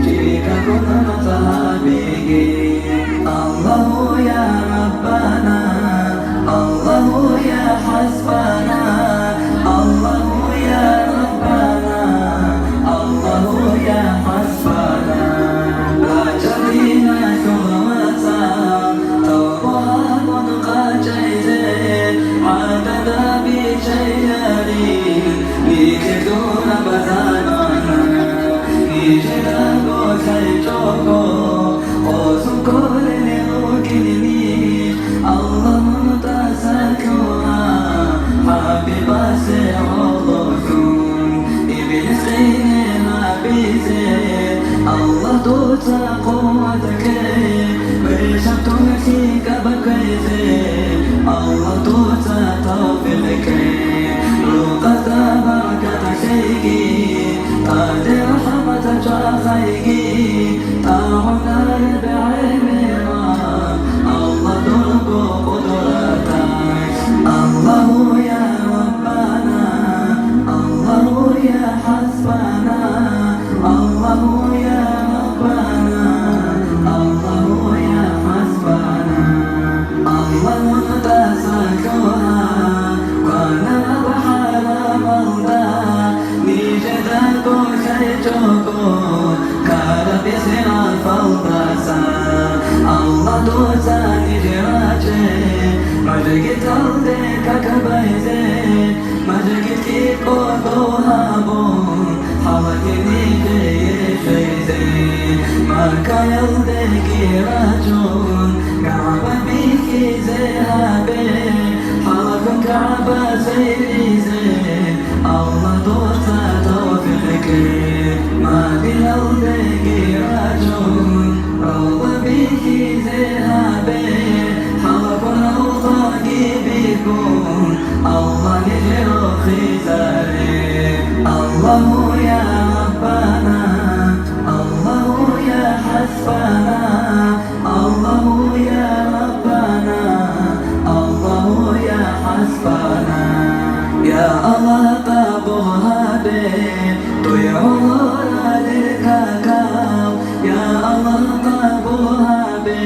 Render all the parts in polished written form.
jika ku matahabigi. Allahu ya Rabbana, Allahu ya Hasbana, Allahu ya Rabbana, Allahu ya Hasbana. Baca lina kumasa, tawah pun kacaize, adada bichayari, biketuna bazanana, ijela go sai choko, osum kole ne ukini, Allah mutasakwa, habiba se olsun, ibn sine habize, Allah tuta quwwatake, bersyaktu nasika bakaize, Allah tuta tawfiqake, luqata barakata shayki, tade rahmata chakhaiki, ta'una bi'ilmina, Allah turku qudratak. Allahu ya Rabbana, Allahu ya Hasbana, Allahu ya Rabbana, Allahu ya Hasbana. Allah mutasakwa, wana bahala mawda, nijadako shaychoko, kara bisina fawdasa. Allah dosa nijrache, majgit alde kakabaize, majgit ki kodo habon, hawakini jeyeshayze, maka yalde ki rajon, kaaba biki zehabe, halakun kaaba seyrize, Allah dosa tawfiqke, maka yalde ki rajon, rawda biki zehabe, halakun rawdagi bikun, Allah nijro khizare. Allahu ya Rabbana, Allahu ya Hasbana, Allahu ya Rabbana, Allahu ya Hasbana. Ya Allah tabuhabe, tu ya Allah lekakau, ya Allah tabuhabe,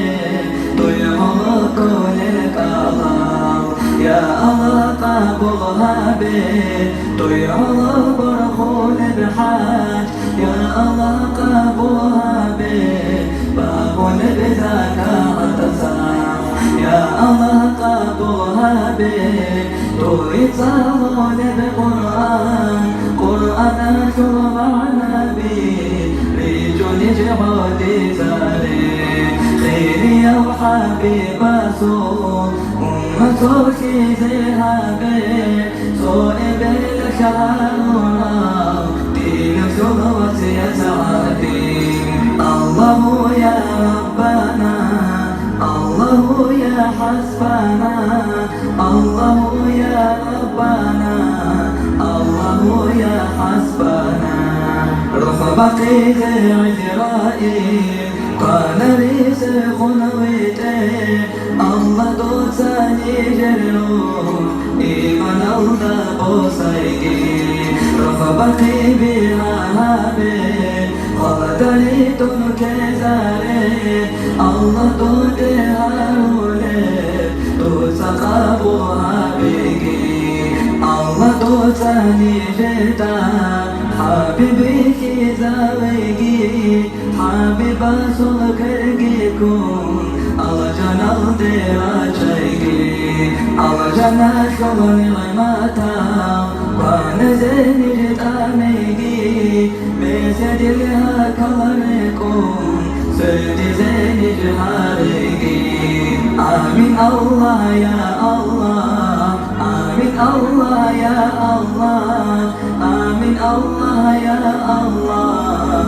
tu ya Allah kolekau, ya Allah tabuhabe, tu ya Allah barkhul bihaj, ya Allah tabuhabe, babul bidaka atasam, ya Allah tabuhabe, tu itzalun biquran, Qur'ana shur'ana bi, rijun jihadi zare, khiri ya habibasu, ummato ki zehabe, صائب الشعارنا دين ثروة يسعدي. الله يا ربنا، الله يا حسبنا، الله يا ربنا، الله يا حسبنا. رفبقي عذرائي قال لي سخنويتي، الله دوساني جرو إيمان الله بوسيكي، رفبقي بهابي قدري تنكزاري، الله دوتي هارولي دوسقابو هابيكي، الله دوساني جتا حبيبي كي زاويكي، حبيبا سلكركيكم Allah janal dera chaygi, Allah janal shogni mata, wana zeni jitamegi, mese dil ha kalane kun, sedi zeni jiharegi. Amin Allah ya Allah, Amin Allah ya Allah, Amin Allah ya Allah.